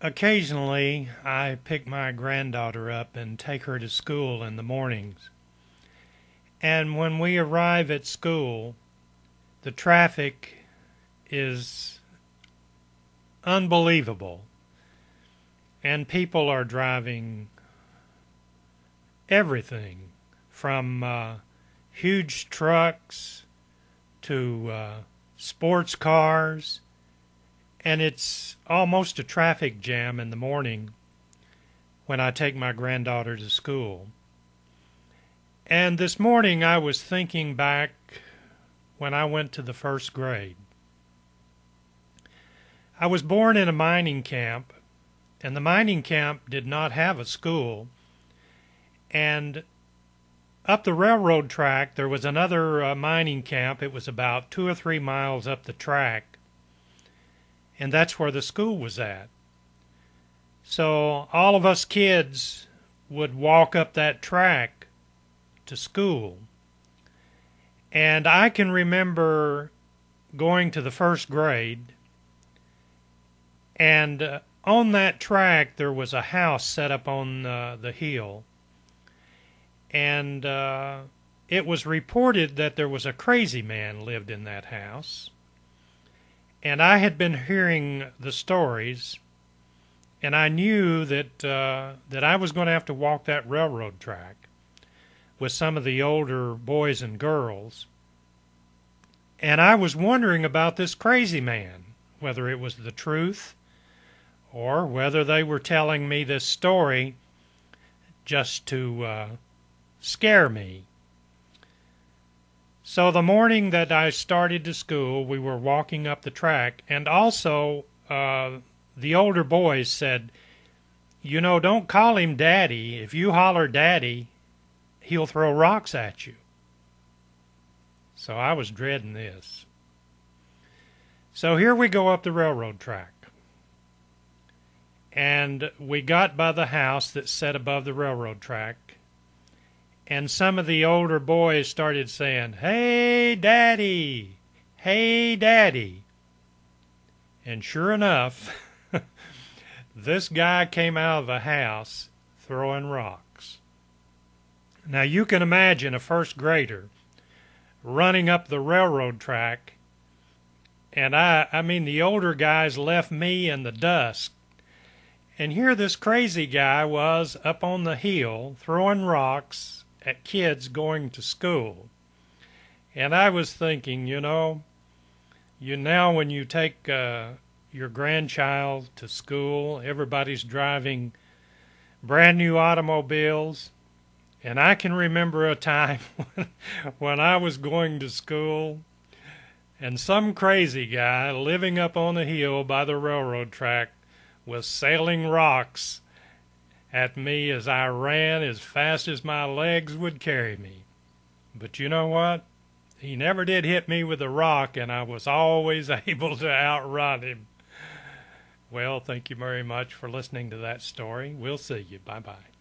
Occasionally, I pick my granddaughter up and take her to school in the mornings. And when we arrive at school, the traffic is unbelievable. And people are driving everything from huge trucks to sports cars. And it's almost a traffic jam in the morning when I take my granddaughter to school. And this morning I was thinking back when I went to the first grade. I was born in a mining camp, and the mining camp did not have a school. And up the railroad track there was another mining camp. It was about 2 or 3 miles up the track. And that's where the school was at. So all of us kids would walk up that track to school. And I can remember going to the first grade, and on that track there was a house set up on the hill. And it was reported that there was a crazy man lived in that house. And I had been hearing the stories, and I knew that I was going to have to walk that railroad track with some of the older boys and girls. And I was wondering about this crazy man, whether it was the truth or whether they were telling me this story just to scare me. So the morning that I started to school, we were walking up the track, and also the older boys said, "You know, don't call him Daddy. If you holler Daddy, he'll throw rocks at you." So I was dreading this. So here we go up the railroad track. And we got by the house that's set above the railroad track. And some of the older boys started saying, "Hey, Daddy! Hey, Daddy!" And sure enough, this guy came out of the house throwing rocks. Now you can imagine a first grader running up the railroad track, and I mean the older guys left me in the dust. And here this crazy guy was up on the hill throwing rocks at kids going to school. And I was thinking, now when you take your grandchild to school, everybody's driving brand new automobiles. And I can remember a time when I was going to school and some crazy guy living up on the hill by the railroad track was sailing rocks at me as I ran as fast as my legs would carry me. But you know what? He never did hit me with a rock, and I was always able to outrun him. Well, thank you very much for listening to that story. We'll see you. Bye-bye.